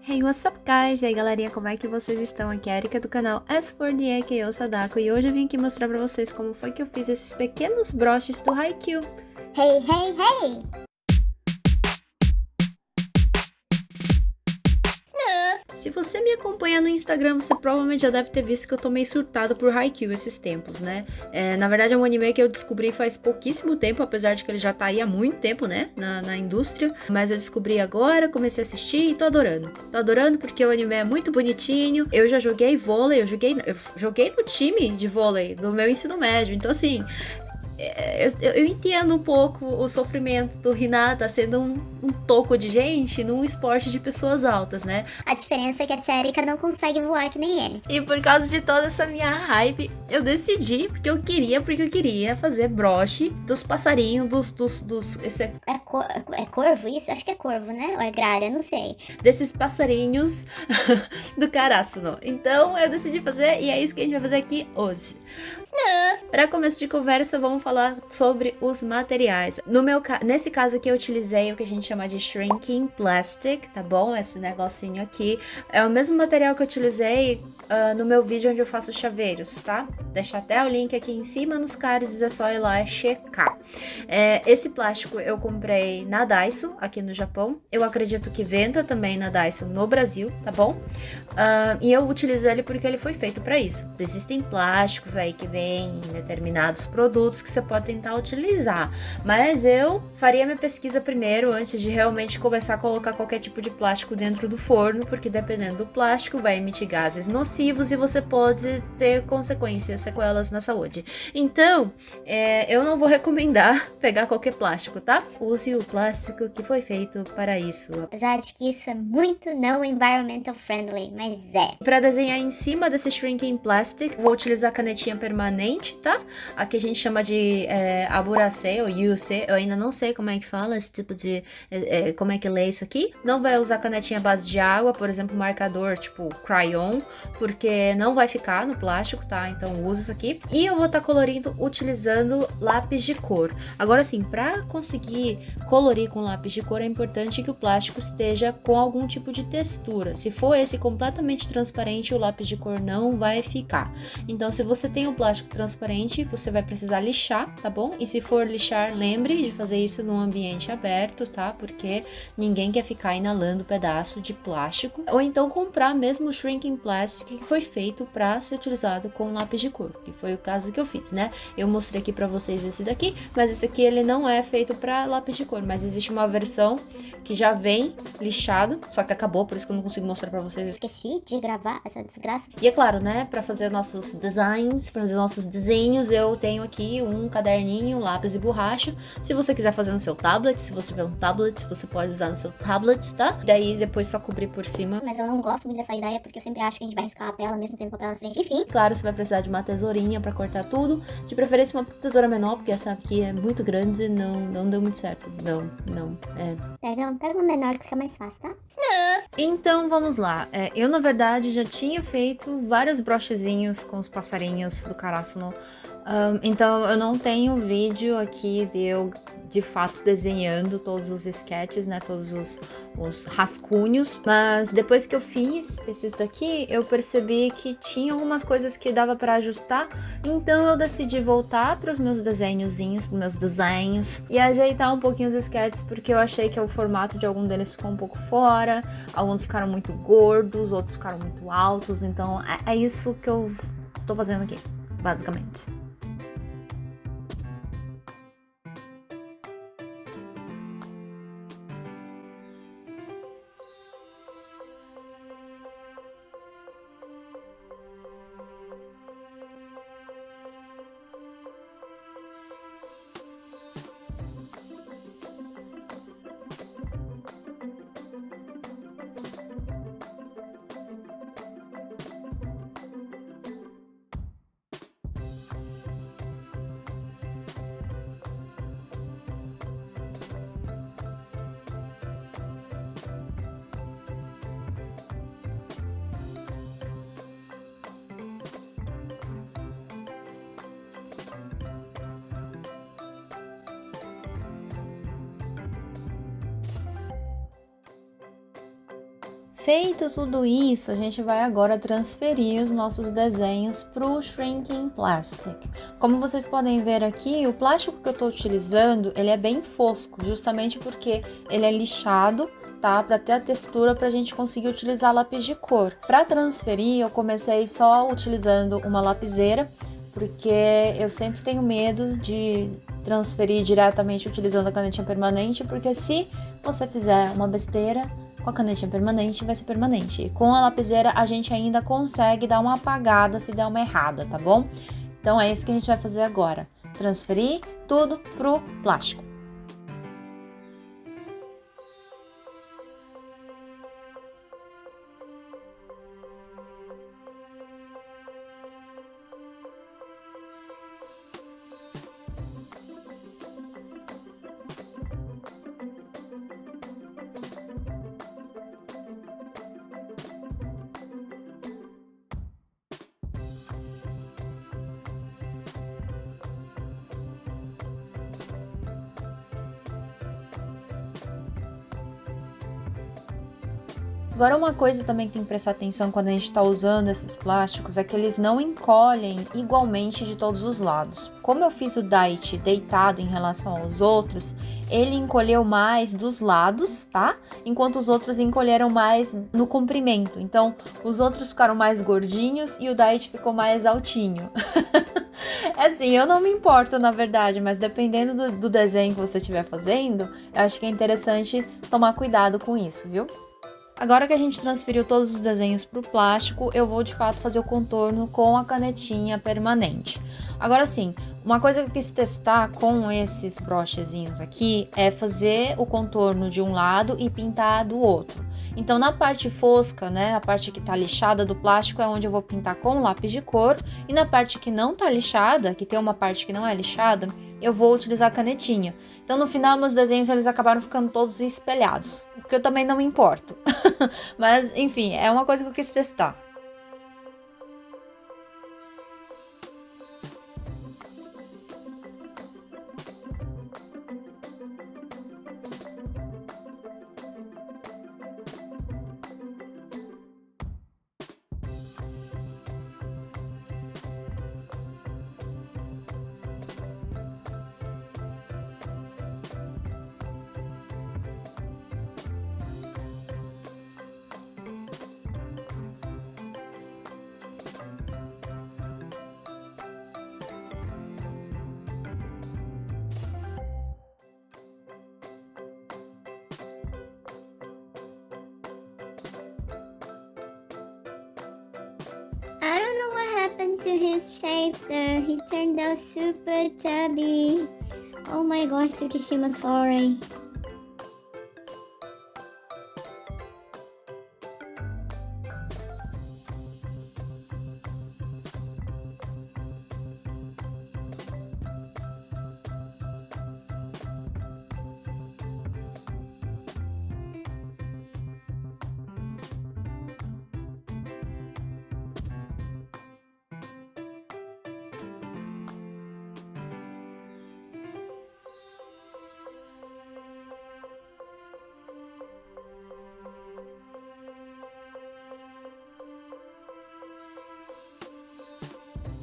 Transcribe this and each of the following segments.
Hey, what's up, guys? E aí, galerinha, como é que vocês estão? Aqui é a Erika do canal S4D, que eu Sadako, e hoje eu vim aqui mostrar pra vocês como foi que eu fiz esses pequenos broches do Haikyuu. Hey, hey, hey! Se você me acompanha no Instagram, você provavelmente já deve ter visto que eu tô meio surtada por Haikyuu esses tempos, né? Na verdade, é um anime que eu descobri faz pouquíssimo tempo, apesar de que ele já tá aí há muito tempo, né? Na indústria. Mas eu descobri agora, comecei a assistir e tô adorando. Tô adorando porque o anime é muito bonitinho. Eu já joguei vôlei, eu joguei no time de vôlei do meu ensino médio. Então, assim, eu entendo um pouco o sofrimento do Hinata sendo um toco de gente num esporte de pessoas altas, né? A diferença é que a tia Erika não consegue voar que nem ele. E por causa de toda essa minha hype, eu decidi, porque eu queria fazer broche dos passarinhos, É corvo isso? Acho que é corvo, né? Ou é gralha? Não sei. desses passarinhos do Karasuno. Então eu decidi fazer e é isso que a gente vai fazer aqui hoje. Para começo de conversa, vamos falar sobre os materiais. Nesse caso aqui, eu utilizei o que a gente chama de shrinking plastic, tá bom? Esse negocinho aqui é o mesmo material que eu utilizei no meu vídeo onde eu faço chaveiros, tá? Deixar até o link aqui em cima nos cards, é só ir lá e checar. Esse plástico eu comprei na Daiso, aqui no Japão. Eu acredito que venda também na Daiso no Brasil, tá bom? E eu utilizo ele porque ele foi feito para isso. Existem plásticos aí que vêm em determinados produtos que você pode tentar utilizar, mas eu faria minha pesquisa primeiro antes de realmente começar a colocar qualquer tipo de plástico dentro do forno, porque dependendo do plástico vai emitir gases nocivos e você pode ter consequências, sequelas na saúde. Então, eu não vou recomendar pegar qualquer plástico, tá? Use o plástico que foi feito para isso. Apesar de que isso é muito não environmental friendly, mas é. Para desenhar em cima desse shrinking plastic, vou utilizar canetinha permanente, tá? Aqui a gente chama de aburase ou yuuse. Eu ainda não sei como é que fala esse tipo de... como é que lê isso aqui. Não vai usar canetinha à base de água, por exemplo, marcador tipo crayon, porque não vai ficar no plástico, tá? Então usa isso aqui. E eu vou estar colorindo utilizando lápis de cor. Agora sim, para conseguir colorir com lápis de cor, é importante que o plástico esteja com algum tipo de textura. Se for esse completamente transparente, o lápis de cor não vai ficar. Então, se você tem o plástico transparente, você vai precisar lixar, tá bom? E se for lixar, lembre de fazer isso num ambiente aberto, tá? Porque ninguém quer ficar inalando pedaço de plástico. Ou então comprar mesmo o shrinking plastic que foi feito para ser utilizado com lápis de cor, que foi o caso que eu fiz, né? Eu mostrei aqui para vocês esse daqui, mas esse aqui ele não é feito para lápis de cor, mas existe uma versão que já vem lixado, só que acabou, por isso que eu não consigo mostrar pra vocês. Esqueci de gravar essa desgraça. E é claro, né, pra fazer nossos designs, pra fazer nossos desenhos, eu tenho aqui um caderninho, lápis e borracha. Se você quiser fazer no seu tablet, se você tiver um tablet, você pode usar no seu tablet, tá? Daí depois só cobrir por cima. Mas eu não gosto muito dessa ideia porque eu sempre acho que a gente vai riscar a tela mesmo tendo papel na frente. Enfim. Claro, você vai precisar de uma tesourinha pra cortar tudo. De preferência uma tesoura menor, porque essa aqui é muito grande e não deu muito certo. Não. Pega uma menor que fica mais fácil, tá? Então vamos lá. Eu na verdade já tinha feito vários brochezinhos com os passarinhos do Karasuno. Então eu não tenho vídeo aqui de eu de fato desenhando todos os sketches, né? Todos os rascunhos. Mas depois que eu fiz esses daqui, eu percebi que tinha algumas coisas que dava para ajustar. Então eu decidi voltar para os meus desenhozinhos, meus desenhos, e ajeitar um pouquinho os sketches, porque eu achei que o formato de algum deles ficou um pouco fora. Alguns ficaram muito gordos, outros ficaram muito altos. Então é isso que eu tô fazendo aqui, basicamente. Feito tudo isso, a gente vai agora transferir os nossos desenhos para o Shrinking Plastic. Como vocês podem ver aqui, o plástico que eu estou utilizando, ele é bem fosco, justamente porque ele é lixado, tá? Para ter a textura para a gente conseguir utilizar lápis de cor. Para transferir, eu comecei só utilizando uma lapiseira, porque eu sempre tenho medo de transferir diretamente utilizando a canetinha permanente, porque se você fizer uma besteira, com a canetinha permanente vai ser permanente. E com a lapiseira a gente ainda consegue dar uma apagada se der uma errada, tá bom? Então é isso que a gente vai fazer agora. Transferir tudo pro plástico. Agora, uma coisa também que tem que prestar atenção quando a gente está usando esses plásticos é que eles não encolhem igualmente de todos os lados. Como eu fiz o Dait deitado em relação aos outros, ele encolheu mais dos lados, tá? Enquanto os outros encolheram mais no comprimento. Então, os outros ficaram mais gordinhos e o Dait ficou mais altinho. É assim, eu não me importo, na verdade, mas dependendo do desenho que você estiver fazendo, eu acho que é interessante tomar cuidado com isso, viu? Agora que a gente transferiu todos os desenhos para o plástico, eu vou de fato fazer o contorno com a canetinha permanente. Agora sim, uma coisa que eu quis testar com esses brochezinhos aqui é fazer o contorno de um lado e pintar do outro. Então, na parte fosca, né, a parte que tá lixada do plástico é onde eu vou pintar com lápis de cor, e na parte que não tá lixada, que tem uma parte que não é lixada, eu vou utilizar a canetinha. Então, no final, meus desenhos eles acabaram ficando todos espelhados, porque eu também não me importo. Mas, enfim, é uma coisa que eu quis testar. I don't know what happened to his shape there. He turned out super chubby. Oh my gosh, Tsukishima, sorry.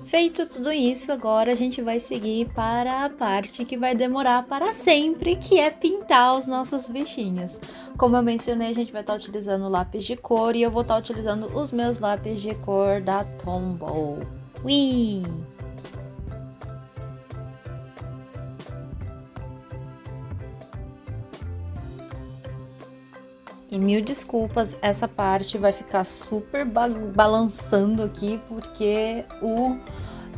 Feito tudo isso, agora a gente vai seguir para a parte que vai demorar para sempre, que é pintar os nossos bichinhos. Como eu mencionei, a gente vai estar utilizando lápis de cor e eu vou estar utilizando os meus lápis de cor da Tombow. Ui! E mil desculpas, essa parte vai ficar super balançando aqui, porque o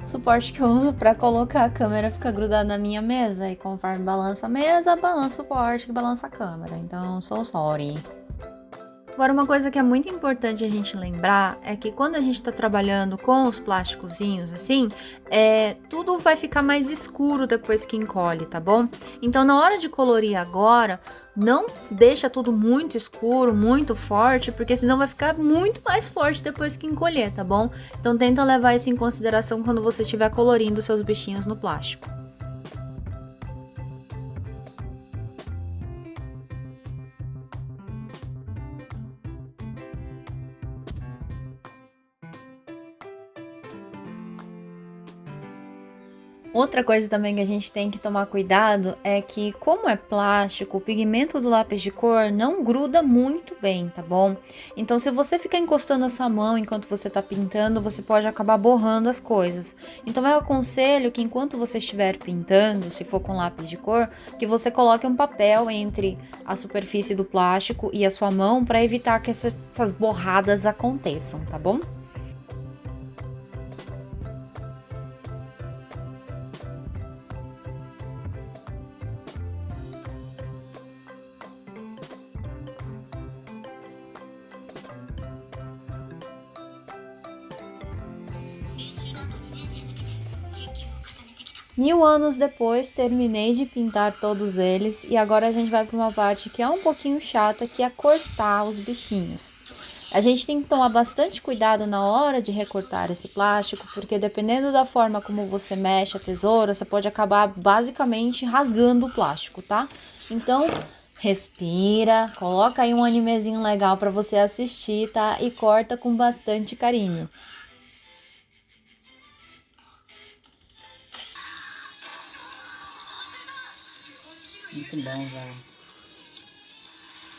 suporte que eu uso para colocar a câmera fica grudado na minha mesa. E conforme balança a mesa, balança o suporte que balança a câmera. Então, so sorry. Agora, uma coisa que é muito importante a gente lembrar é que quando a gente está trabalhando com os plásticozinhos assim, tudo vai ficar mais escuro depois que encolhe, tá bom? Então, na hora de colorir agora, não deixa tudo muito escuro, muito forte, porque senão vai ficar muito mais forte depois que encolher, tá bom? Então, tenta levar isso em consideração quando você estiver colorindo seus bichinhos no plástico. Outra coisa também que a gente tem que tomar cuidado é que, como é plástico, o pigmento do lápis de cor não gruda muito bem, tá bom? Então, se você ficar encostando a sua mão enquanto você tá pintando, você pode acabar borrando as coisas. Então, eu aconselho que enquanto você estiver pintando, se for com lápis de cor, que você coloque um papel entre a superfície do plástico e a sua mão para evitar que essas borradas aconteçam, tá bom? Mil anos depois, terminei de pintar todos eles e agora a gente vai para uma parte que é um pouquinho chata, que é cortar os bichinhos. A gente tem que tomar bastante cuidado na hora de recortar esse plástico, porque dependendo da forma como você mexe a tesoura, você pode acabar basicamente rasgando o plástico, tá? Então, respira, coloca aí um animezinho legal para você assistir, tá? E corta com bastante carinho. Muito bom, velho.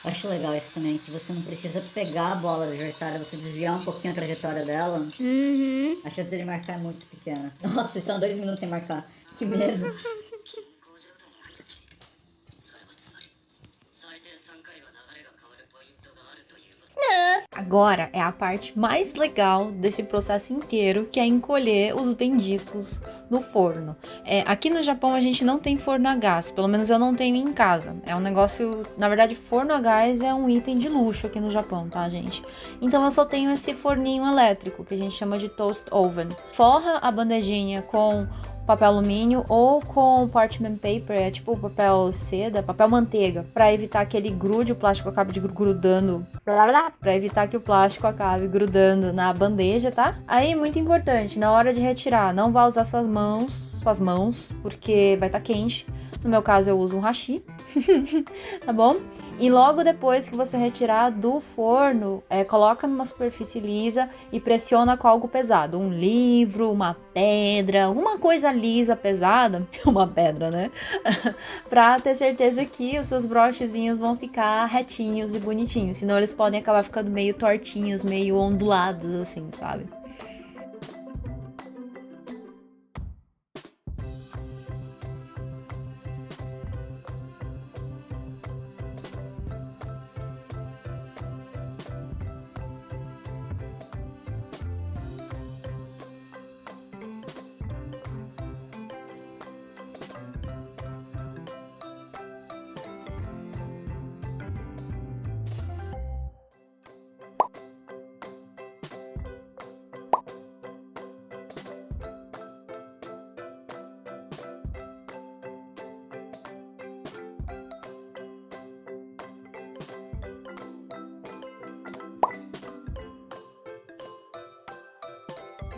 Acho legal isso também, que você não precisa pegar a bola do adversário, você desviar um pouquinho a trajetória dela. Uhum. A chance dele marcar é muito pequena. Nossa, vocês estão 2 minutos sem marcar. Que medo. Agora é a parte mais legal desse processo inteiro, que é encolher os benditos no forno. Aqui no Japão a gente não tem forno a gás, pelo menos eu não tenho em casa. É um negócio, na verdade, forno a gás é um item de luxo aqui no Japão, tá, gente? Então eu só tenho esse forninho elétrico, que a gente chama de toast oven. Forra a bandejinha com papel alumínio ou com parchment paper, é tipo papel seda, papel manteiga, para evitar que ele grude, o plástico acabe de grudando, para evitar que o plástico acabe grudando na bandeja, tá? Aí, muito importante, na hora de retirar, não vá usar suas mãos, porque vai estar quente. No meu caso, eu uso um hashi, tá bom? E logo depois que você retirar do forno, coloca numa superfície lisa e pressiona com algo pesado. Um livro, uma pedra, alguma coisa lisa, pesada. Uma pedra, né? Pra ter certeza que os seus brochezinhos vão ficar retinhos e bonitinhos. Senão eles podem acabar ficando meio tortinhos, meio ondulados, assim, sabe?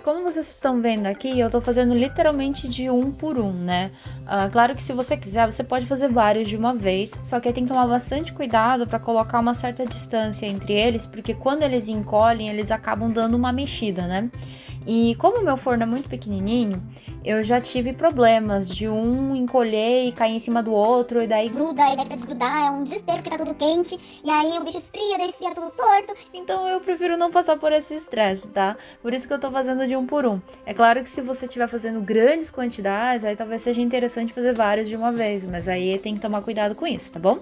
Como vocês estão vendo aqui, eu tô fazendo literalmente de um por um, né? Claro que se você quiser, você pode fazer vários de uma vez, só que aí tem que tomar bastante cuidado para colocar uma certa distância entre eles, porque quando eles encolhem, eles acabam dando uma mexida, né? E como o meu forno é muito pequenininho, eu já tive problemas de um encolher e cair em cima do outro, e daí Gruda, e daí pra desgrudar é um desespero porque tá tudo quente. E aí o bicho esfria, daí esfria tudo torto. então eu prefiro não passar por esse estresse, tá? Por isso que eu tô fazendo de um por um. É claro que se você estiver fazendo grandes quantidades, aí talvez seja interessante fazer vários de uma vez, mas aí tem que tomar cuidado com isso, tá bom?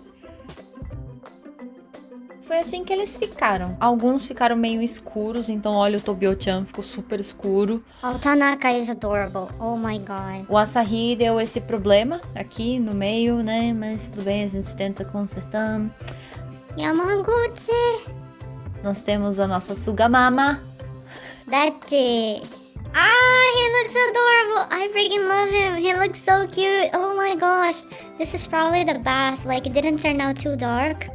Foi assim que eles ficaram. Alguns ficaram meio escuros, então olha, o Tobio-chan ficou super escuro. Oh, Tanaka is adorable. Oh my god. O Asahi deu esse problema aqui no meio, né? Mas tudo bem, a gente tenta consertar. Yamaguchi. Nós temos a nossa Sugamama. Dachi. Ah, he looks adorable. I freaking love him. He looks so cute. Oh my gosh. This is probably the best. Like, it didn't turn out too dark.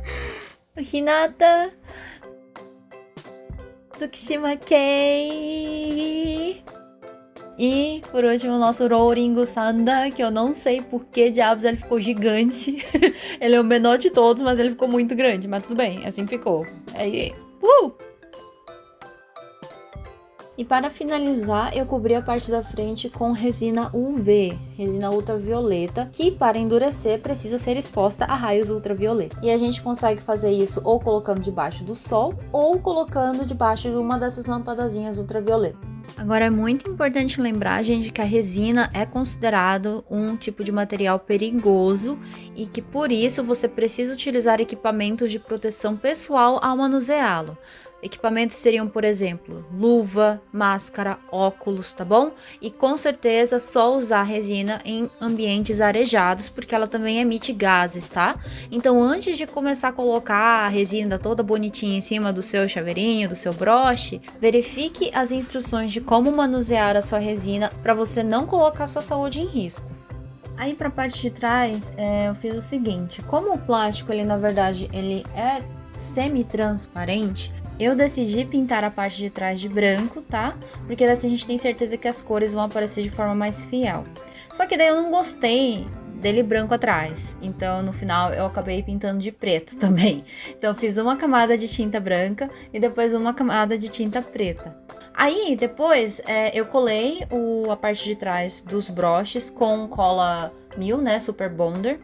Hinata. Tsukishima Kei. E, por último, o nosso Rouringo Sanda, que eu não sei por que diabos ele ficou gigante. Ele é o menor de todos, mas ele ficou muito grande. Mas tudo bem, assim ficou. Aí, E para finalizar, eu cobri a parte da frente com resina UV, resina ultravioleta, que para endurecer precisa ser exposta a raios ultravioleta. E a gente consegue fazer isso ou colocando debaixo do sol ou colocando debaixo de uma dessas lampadazinhas ultravioleta. Agora é muito importante lembrar, gente, que a resina é considerado um tipo de material perigoso e que por isso você precisa utilizar equipamentos de proteção pessoal ao manuseá-lo. Equipamentos seriam, por exemplo, luva, máscara, óculos, tá bom? E com certeza só usar resina em ambientes arejados, porque ela também emite gases, tá? Então, antes de começar a colocar a resina toda bonitinha em cima do seu chaveirinho, do seu broche, verifique as instruções de como manusear a sua resina para você não colocar sua saúde em risco. Aí para a parte de trás, eu fiz o seguinte: como o plástico, ele na verdade, ele é semi-transparente, eu decidi pintar a parte de trás de branco, tá? Porque assim a gente tem certeza que as cores vão aparecer de forma mais fiel. Só que daí eu não gostei dele branco atrás, então no final eu acabei pintando de preto também. Então eu fiz uma camada de tinta branca e depois uma camada de tinta preta. Aí depois eu colei a parte de trás dos broches com cola 1000, né, Super Bonder.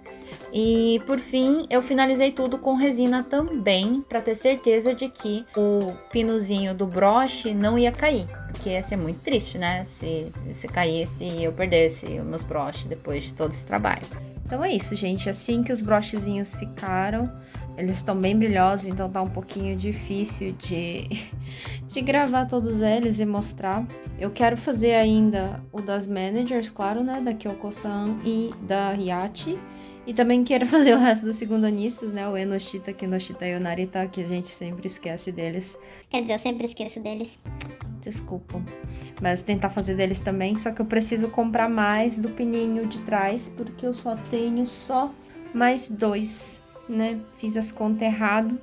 E por fim eu finalizei tudo com resina também, para ter certeza de que o pinozinho do broche não ia cair, porque ia ser muito triste, né, se caísse e eu perdesse os meus broches depois de todo esse trabalho. Então é isso, gente, assim que os brochezinhos ficaram. Eles estão bem brilhosos, então tá um pouquinho difícil de gravar todos eles e mostrar. Eu quero fazer ainda o das managers, claro, né, da Kyoko-san e da Hiachi. E também quero fazer o resto dos segundanistas, né, o Enoshita, Kinoshita e o Narita, que a gente sempre esquece deles. Quer dizer, eu sempre esqueço deles. Desculpa, mas tentar fazer deles também, só que eu preciso comprar mais do pininho de trás, porque eu só tenho mais 2. Né? Fiz as contas errado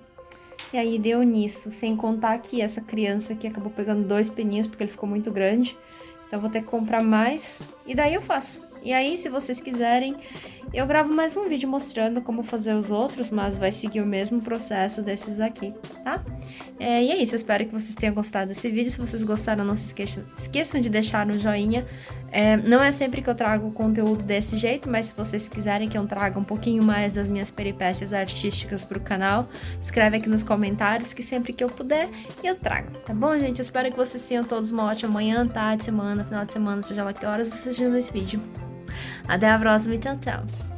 e aí deu nisso, sem contar que essa criança aqui acabou pegando 2 pininhos porque ele ficou muito grande, então eu vou ter que comprar mais e daí eu faço. E aí, se vocês quiserem, eu gravo mais um vídeo mostrando como fazer os outros, mas vai seguir o mesmo processo desses aqui, tá? E é isso, eu espero que vocês tenham gostado desse vídeo. Se vocês gostaram, não se esqueçam de deixar um joinha. Não é sempre que eu trago conteúdo desse jeito, mas se vocês quiserem que eu traga um pouquinho mais das minhas peripécias artísticas pro canal, escreve aqui nos comentários que sempre que eu puder, eu trago, tá bom, gente? Eu espero que vocês tenham todos uma ótima manhã, tarde, semana, final de semana, seja lá que horas vocês estejam nesse vídeo. Até a próxima e tchau, tchau!